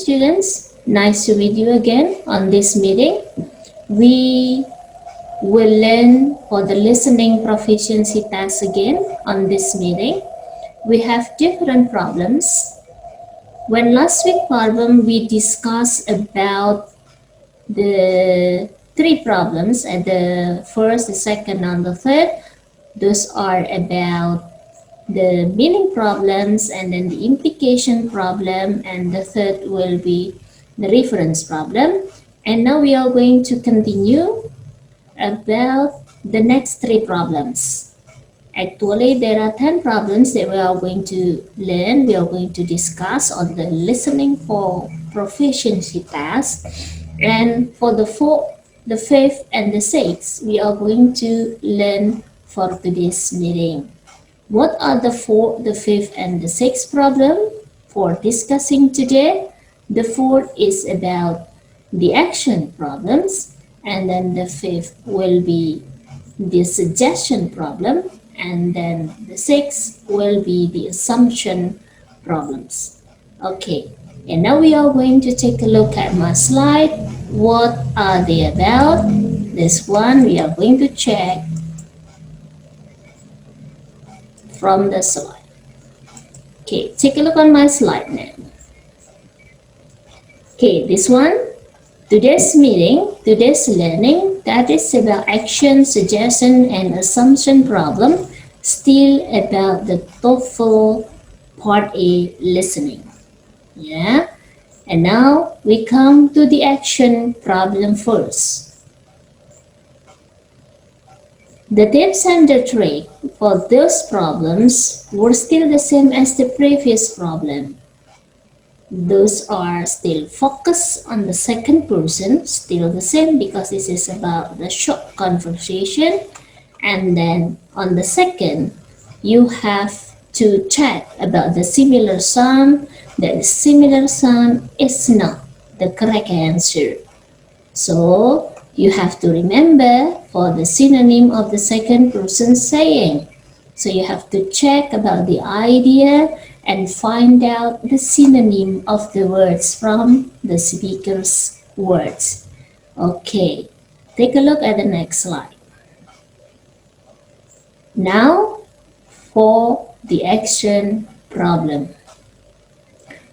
students, nice to meet you again on this meeting. We will learn for the listening proficiency test again on this meeting. We have different problems. When last week problem we discussed about the three problems at the first, the second, and the third. Those are about the meaning problems and then the implication problem, and the third will be the reference problem. And now we are going to continue about the next three problems. Actually, there are 10 problems that we are going to learn. We are going to discuss on the listening for proficiency test. And for the fourth, the fifth, and the sixth, we are going to learn for today's meeting. What are the fourth, the fifth, and the sixth problem for discussing today? The fourth is about the action problems, and then the fifth will be the suggestion problem, and then the sixth will be the assumption problems. Okay, and now we are going to take a look at my slide. What are they about? This one we are going to check from the slide. Okay, take a look on my slide now. Okay, this one, today's meeting, today's learning, that is about action, suggestion, and assumption problem, still about the TOEFL Part A listening. Yeah, and now we come to the action problem first. The tips and the trick for those problems were still the same as the previous problem. Those are still focused on the second person, still the same because this is about the short conversation. And then on the second, you have to check about the similar sound, that the similar sound is not the correct answer. So you have to remember for the synonym of the second person saying. So you have to check about the idea and find out the synonym of the words from the speaker's words. Okay, take a look at the next slide. Now for the action problem.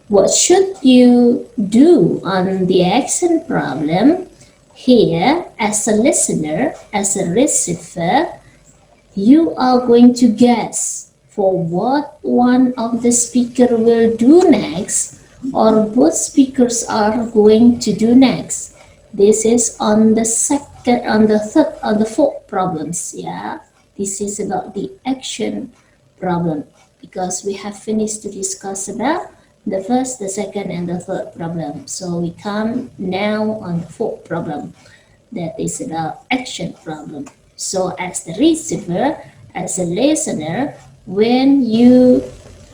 What should you do on the action problem? Here, as a listener, as a receiver, you are going to guess for what one of the speaker will do next, or both speakers are going to do next. This is on the second, on the third, on the fourth problems. Yeah, this is about the action problem because we have finished to discuss about the first, the second, and the third problem. So we come now on the fourth problem, that is about action problem. So as the receiver, as a listener, when you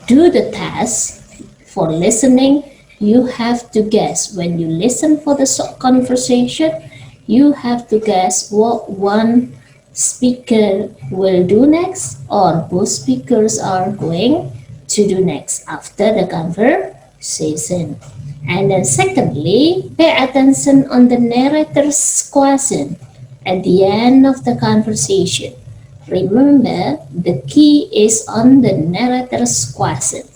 do the task for listening, you have to guess. When you listen for the short conversation, you have to guess what one speaker will do next, or both speakers are going to do next after the conversation. And then secondly, pay attention on the narrator's question at the end of the conversation. Remember, the key is on the narrator's question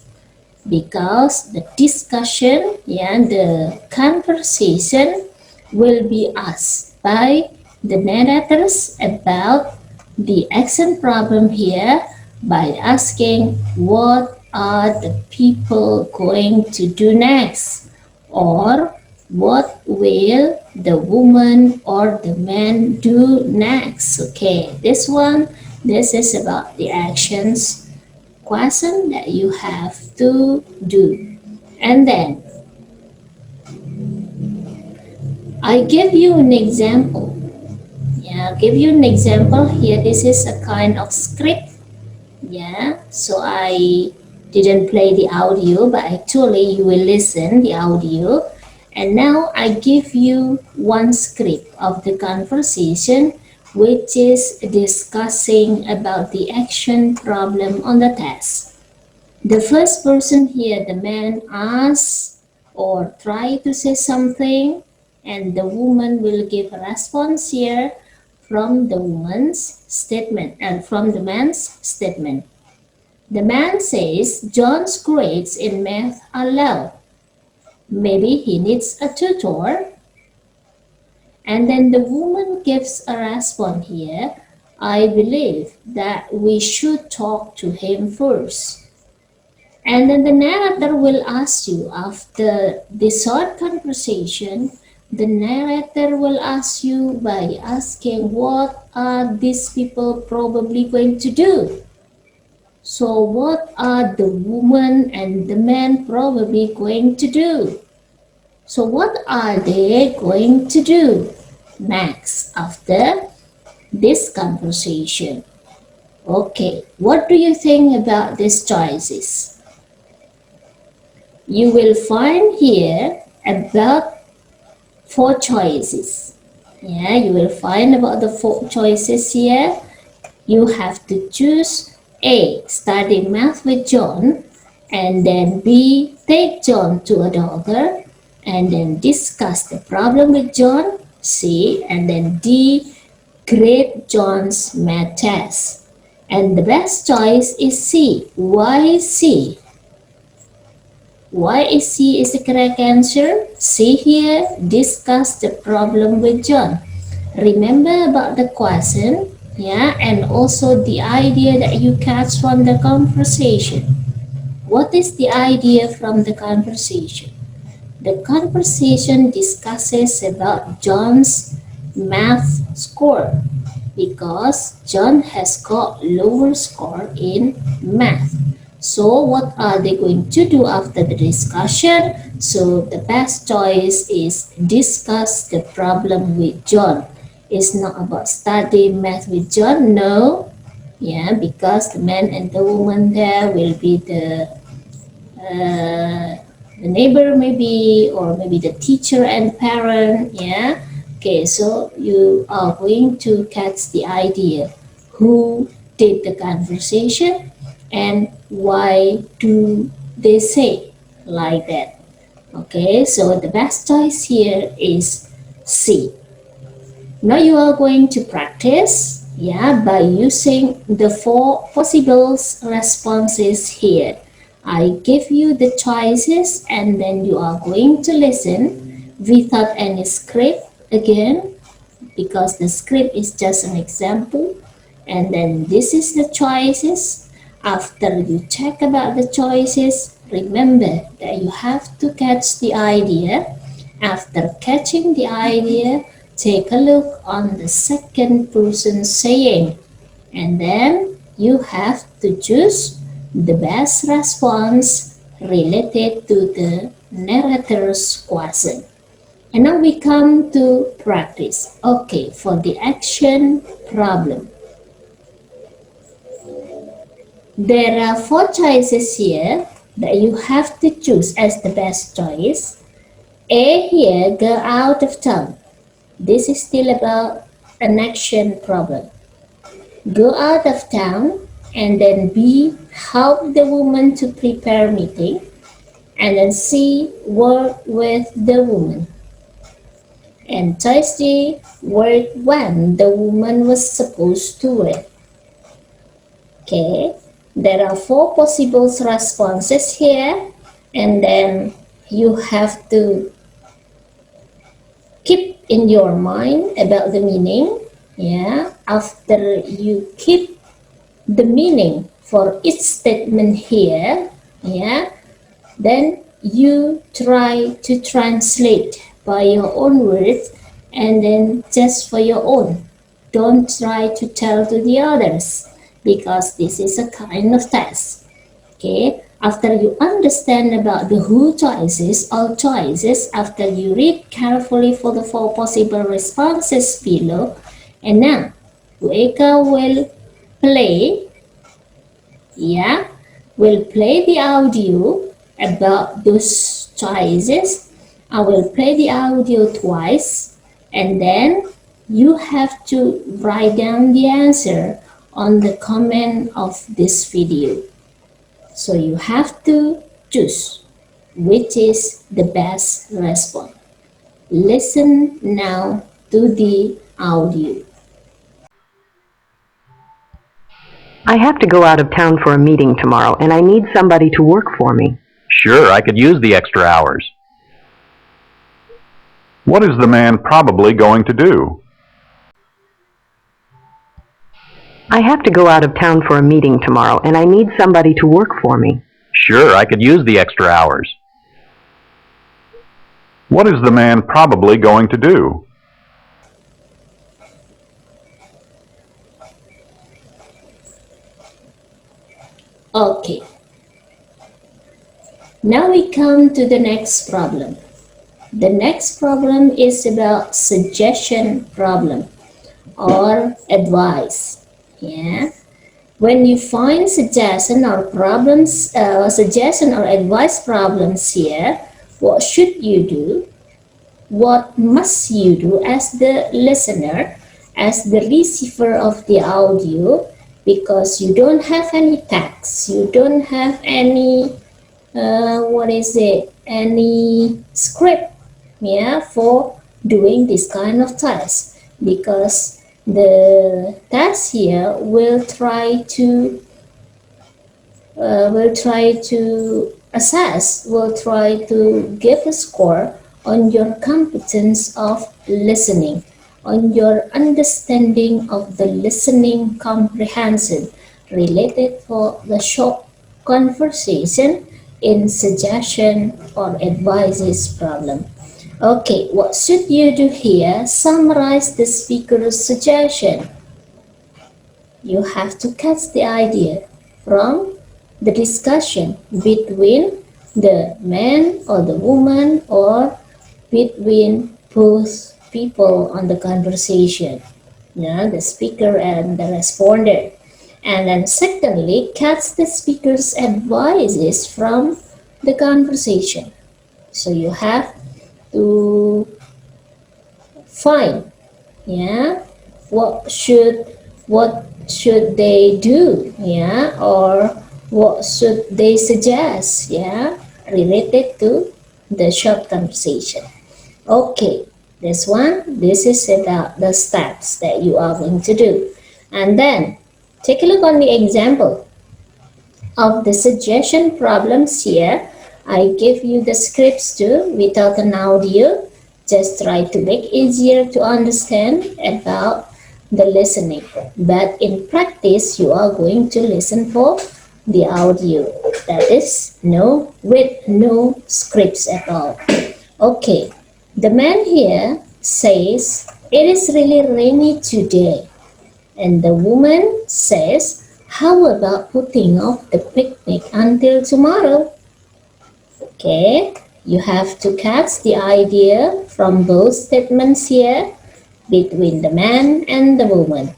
because the discussion, the conversation will be asked by the narrators about the action problem here by asking what are the people going to do next, or what will the woman or the man do next. Okay, this is about the actions question that you have to do. And then I give you an example. I'll give you an example here. This is a kind of script. So I didn't play the audio, but actually you will listen the audio. And now I give you one script of the conversation which is discussing about the action problem on the test. The first person here, the man, asks or try to say something, and the woman will give a response here from the woman's statement and from the man's statement. The man says John's grades in math are low. Maybe he needs a tutor. And then the woman gives a response here. I believe that we should talk to him first. And then the narrator will ask you, after this short conversation, the narrator will ask you by asking, what are these people probably going to do? So what are the woman and the man probably going to do? So what are they going to do next after this conversation? Okay, what do you think about these choices? You will find here about 4 choices. Yeah, you will find about the 4 choices here. You have to choose A, study math with John, and then B, take John to a doctor, and then discuss the problem with John, C, and then D, grade John's math test. And the best choice is C. Why C? Why is C is the correct answer? See here, discuss the problem with John. Remember about the question, yeah, and also the idea that you catch from the conversation. What is the idea from the conversation? The conversation discusses about John's math score because John has got lower score in math. So what are they going to do after the discussion? So the best choice is discuss the problem with John. It's not about studying math with John, no. Yeah, because the man and the woman there will be the neighbor maybe, or maybe the teacher and parent. Yeah, okay, so you are going to catch the idea who did the conversation and why do they say like that. Okay, so the best choice here is C. Now you are going to practice, yeah, by using the 4 possible responses here. I give you the choices and then you are going to listen without any script again, because the script is just an example. And then this is the choices. After you check about the choices, remember that you have to catch the idea. After catching the idea, take a look on the second person saying, and then you have to choose the best response related to the narrator's question. And now we come to practice. Okay, for the action problem. There are 4 choices here that you have to choose as the best choice. A here, go out of town. This is still about an action problem. Go out of town, and then B, help the woman to prepare meeting, and then C, work with the woman. And choice D, work when the woman was supposed to work. Okay, there are 4 possible responses here, and then you have to keep in your mind about the meaning. Yeah, after you keep the meaning for each statement here, yeah, then you try to translate by your own words, and then just for your own. Don't try to tell to the others, because this is a kind of test. Okay, after you understand about the who choices, all choices, after you read carefully for the 4 possible responses below, and now Ueka will play, yeah, will play the audio about those choices. I will play the audio twice, and then you have to write down the answer on the comment of this video. So you have to choose. which is the best response. Listen now to the audio. I have to go out of town for a meeting tomorrow, and I need somebody to work for me. Sure, I could use the extra hours. What is the man probably going to do? I have to go out of town for a meeting tomorrow, and I need somebody to work for me. Sure, I could use the extra hours. What is the man probably going to do? Okay. Now we come to the next problem. The next problem is about suggestion problem or advice. Yeah. When you find suggestion or advice problems here, what should you do? What must you do as the listener, as the receiver of the audio? Because you don't have any text, you don't have any any script, yeah, for doing this kind of test, because the test here will try to give a score on your competence of listening, on your understanding of the listening comprehension related for the short conversation in suggestion or advices problem. Okay, what should you do here? Summarize the speaker's suggestion. You have to catch the idea from the discussion between the man or the woman or between both people on the conversation, the speaker and the responder. And then secondly, catch the speaker's advices from the conversation. So you have to find, what should they do, or what should they suggest, related to the short conversation. Okay, this is about the steps that you are going to do. And then take a look on the example of the suggestion problems here. I give you the scripts too without an audio. Just try to make easier to understand about the listening. But in practice, you are going to listen for the audio. That is with no scripts at all. Okay, the man here says, "It is really rainy today." And the woman says, "How about putting off the picnic until tomorrow?" Okay, you have to catch the idea from both statements here between the man and the woman.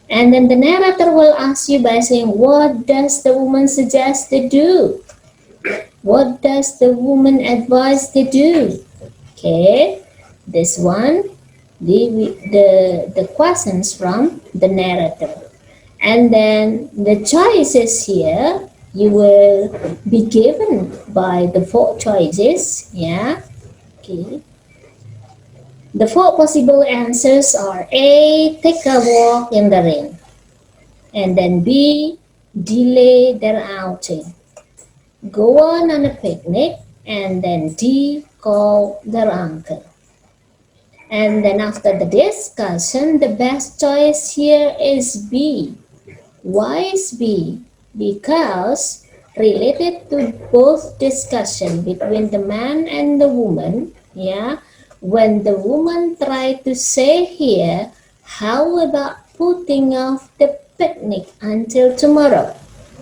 And then the narrator will ask you by saying, what does the woman suggest to do? What does the woman advise to do? Okay, this one, the questions from the narrator. And then the choices here, you will be given by the 4 choices, okay. The 4 possible answers are A, take a walk in the rain. And then B, delay their outing. Go on a picnic. And then D, call their uncle. And then after the discussion, the best choice here is B. Why is B? Because related to both discussion between the man and the woman, when the woman tried to say here, how about putting off the picnic until tomorrow?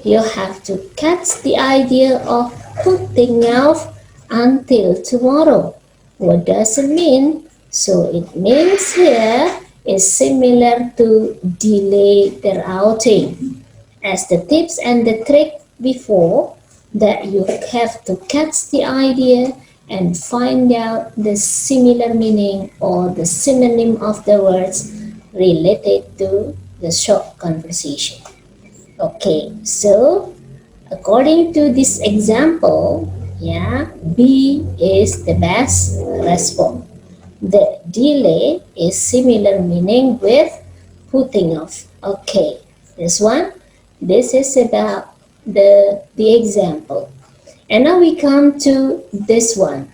You have to catch the idea of putting off until tomorrow. What does it mean? So it means here is similar to delay their outing. As the tips and the trick before, that you have to catch the idea and find out the similar meaning or the synonym of the words related to the short conversation. Okay, so according to this example, Yeah, B is the best response. The delay is similar meaning with putting off. Okay, this one, this is about the example. And now we come to this one.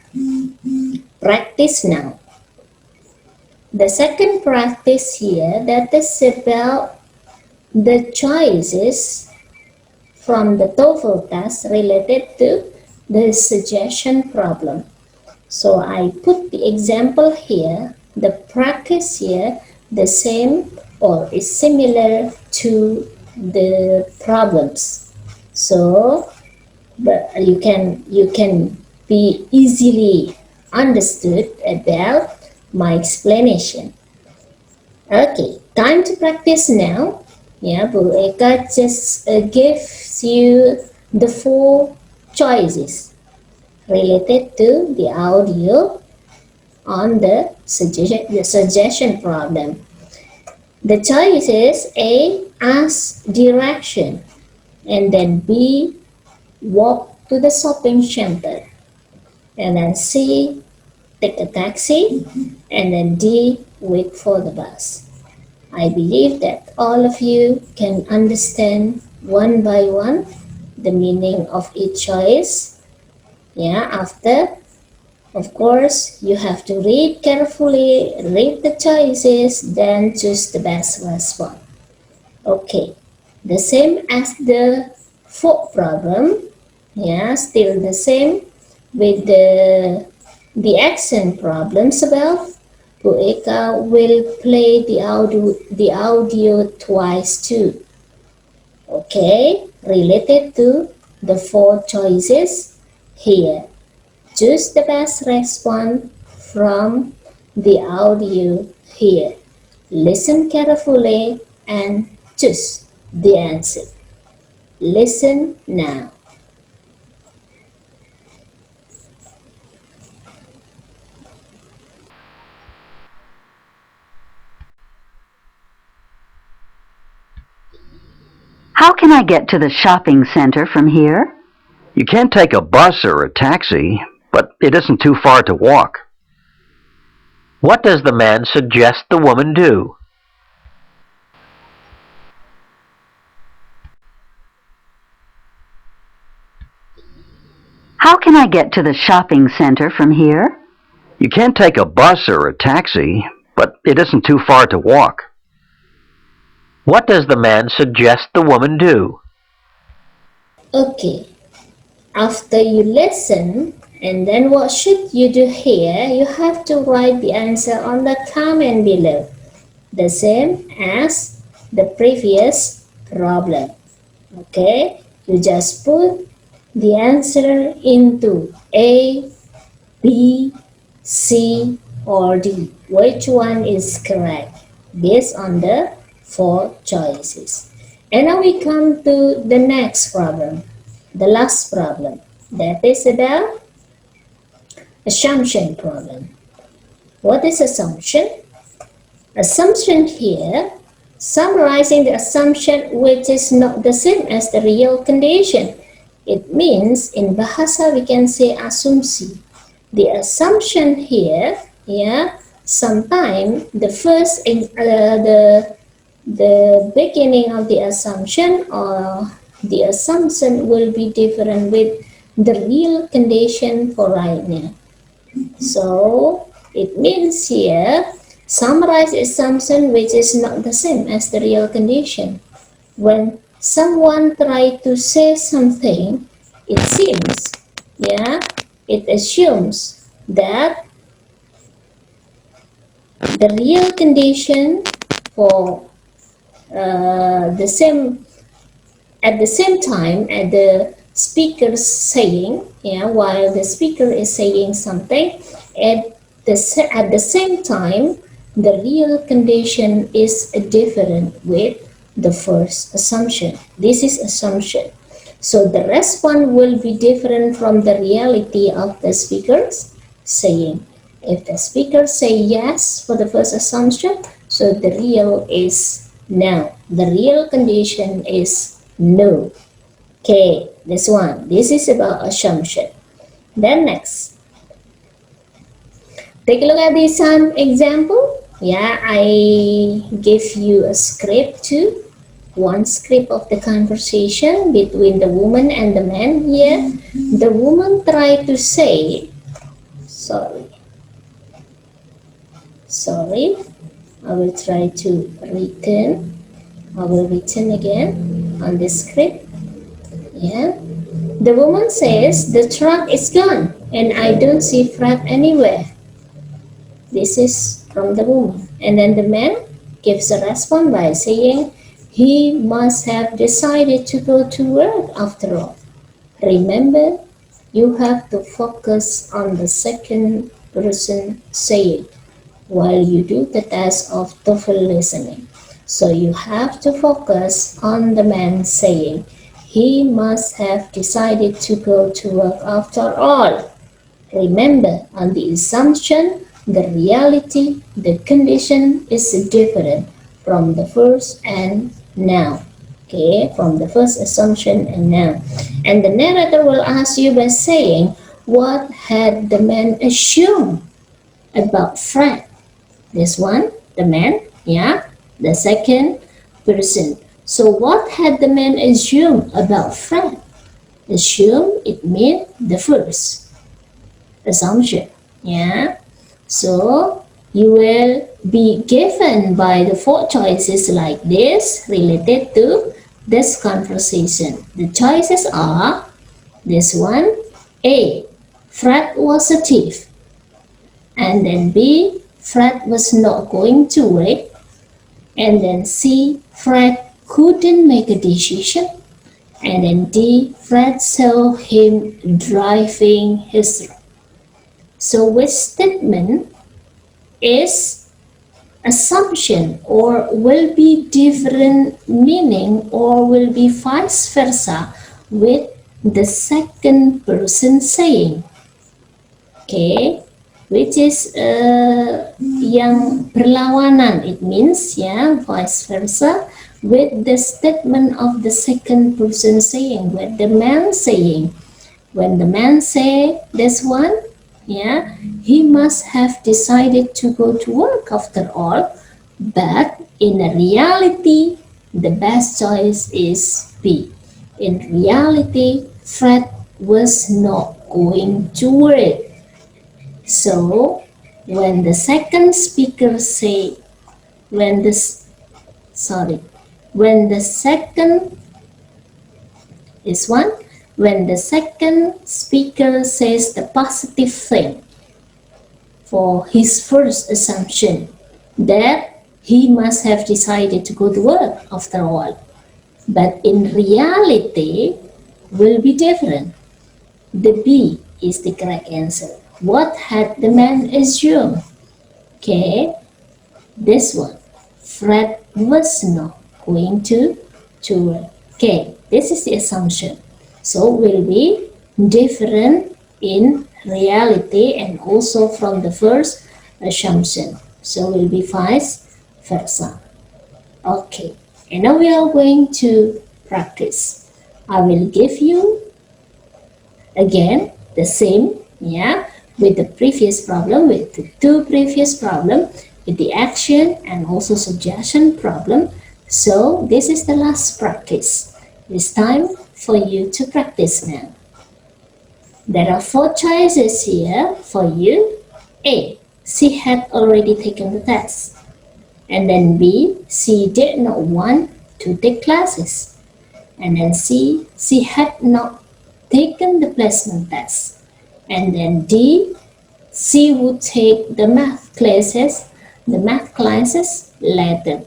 Practice now. The second practice here, that is about the choices from the TOEFL test related to the suggestion problem. So I put the example here, the practice here, the same or is similar to the problems. So but you can be easily understood about my explanation. Okay, time to practice now. Yeah, Bu Eka just gives you the four choices related to the audio on the suggestion problem. The choice is A, ask direction, and then B, walk to the shopping center, and then C, take a taxi, and then D, wait for the bus. I believe that all of you can understand one by one the meaning of each choice. Yeah, after, of course, you have to read carefully, read the choices, then choose the best response. Okay, the same as the fourth problem. Yeah, still the same with the accent problems above. Pueka will play the audio twice too. Okay, related to the four choices here. Choose the best response from the audio here. Listen carefully and choose the answer. Listen now. How can I get to the shopping center from here? You can't take a bus or a taxi, but it isn't too far to walk. What does the man suggest the woman do? How can I get to the shopping center from here? You can't take a bus or a taxi, but it isn't too far to walk. What does the man suggest the woman do? Okay, after you listen, and then what should you do here? You have to write the answer on the comment below, the same as the previous problem. Okay, you just put the answer into A, B, C, or D. Which one is correct based on the four choices. And now we come to the next problem, the last problem. That is about assumption problem. What is assumption? Assumption here, summarizing the assumption which is not the same as the real condition. It means in bahasa we can say asumsi. The assumption here, yeah, sometimes the first the beginning of the assumption or the assumption will be different with the real condition for right now. So it means here summarize assumption which is not the same as the real condition. When someone try to say something, it seems, yeah, it assumes that the real condition for the same at the same time at the speaker saying, yeah, while the speaker is saying something, at the same time the real condition is different with the first assumption. This is assumption. So the response will be different from the reality of the speaker's saying. If the speaker say yes for the first assumption, so the real is no. The real condition is no. Okay, this one. This is about assumption. Then next, take a look at this example. Yeah, I give you a script too. One script of the conversation between the woman and the man here. The woman tried to say, sorry, I will try to return. I will return again on the script. Yeah. The woman says, the truck is gone and I don't see Fred anywhere. This is from the woman. And then the man gives a response by saying, he must have decided to go to work after all. Remember, you have to focus on the second person saying while you do the test of TOEFL listening. So you have to focus on the man saying, he must have decided to go to work after all. Remember, on the assumption, the reality, the condition is different from the first and now. Okay, from the first assumption and now. And the narrator will ask you by saying, what had the man assumed about Fred? This one, the man, yeah. The second person. So what had the man assumed about Fred? Assume, it means the first assumption, yeah. So you will be given by the four choices like this related to this conversation. The choices are this one: A, Fred was a thief, and then B, Fred was not going to work, and then C, Fred couldn't make a decision, and then D, Fred saw him driving his truck. So which statement is assumption or will be different meaning or will be vice versa with the second person saying? Okay, which is yang berlawanan, it means yeah, vice versa with the statement of the second person saying, with the man saying. When the man say this one, yeah, he must have decided to go to work after all, but in reality, the best choice is B. In reality, Fred was not going to work. So, when the second speaker say, when the second is one, when the second speaker says the positive thing for his first assumption that he must have decided to go to work after all, but in reality will be different. The B is the correct answer. What had the man assumed? Okay, this one. Fred was not going to work. Okay, this is the assumption. So will be different in reality and also from the first assumption. So will be vice versa. Okay, and now we are going to practice. I will give you again the same, yeah, with the previous problem, with the two previous problem, with the action and also suggestion problem. So this is the last practice. It's time for you to practice now. There are four choices here for you. A, she had already taken the test. And then B, she did not want to take classes. And then C, she had not taken the placement test. And then D, she would take the math classes later.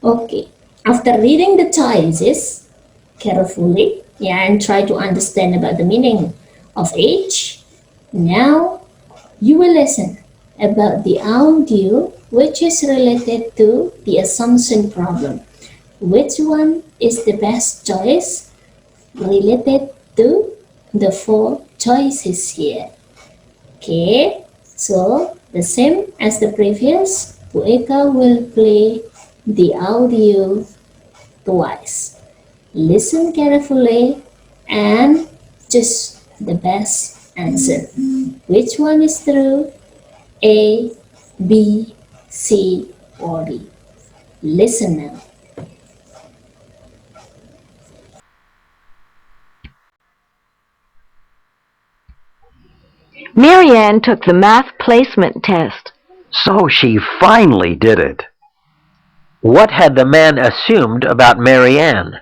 Okay, after reading the choices carefully, yeah, and try to understand about the meaning of each, now you will listen about the audio which is related to the assumption problem. Which one is the best choice related to the four choices here? Okay, so the same as the previous, Bu Eka will play the audio twice. Listen carefully and just the best answer. Which one is true? A, B, C, or D? Listen now. Marianne took the math placement test. So she finally did it. What had the man assumed about Mary Ann?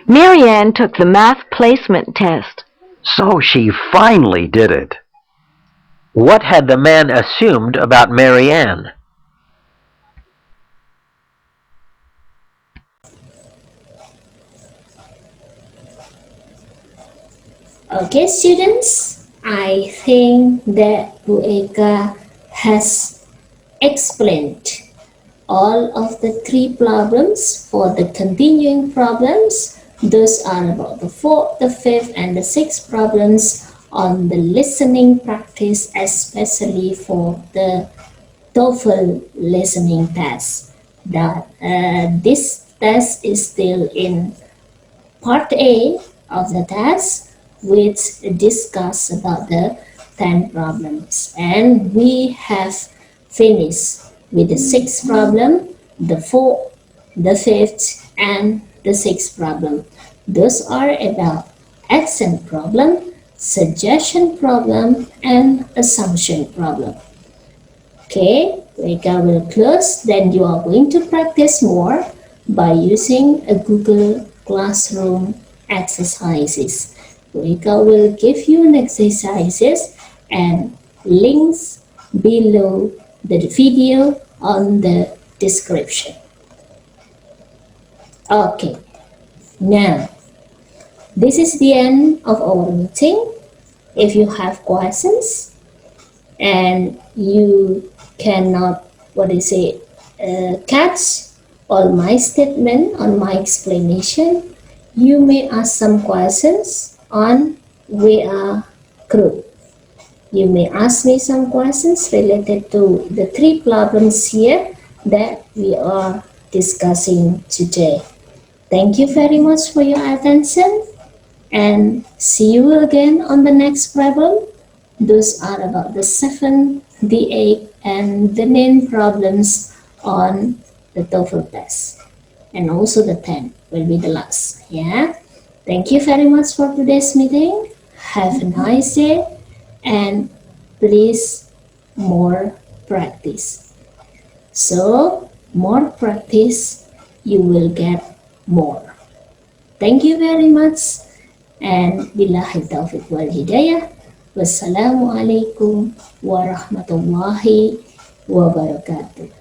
Marianne took the math placement test. So she finally did it. What had the man assumed about Mary Ann? Okay, students, I think that Bueka has explained all of the three problems. For the continuing problems, those are about the fourth, the fifth, and the sixth problems on the listening practice, especially for the TOEFL listening test. This test is still in Part A of the test, which discuss about the 10 problems. And we have finished with the sixth problem, the fourth, the fifth, and the sixth problem. Those are about accent problem, suggestion problem, and assumption problem. Okay, Reka will close. Then you are going to practice more by using a Google Classroom exercises. Reka will give you an exercises and links below the video on the description. Okay, now this is the end of our meeting. If you have questions and you cannot catch all my statement on my explanation, you may ask some questions on VR group. You may ask me some questions related to the three problems here that we are discussing today. Thank you very much for your attention and see you again on the next problem. Those are about the 7, the 8, and the 9 problems on the TOEFL test. And also the 10 will be the last. Yeah. Thank you very much for today's meeting. Have a nice day and please more practice. So more practice, you will get more. Thank you very much and billahi taufiq wal hidayah. Wassalamualaikum warahmatullahi wabarakatuh.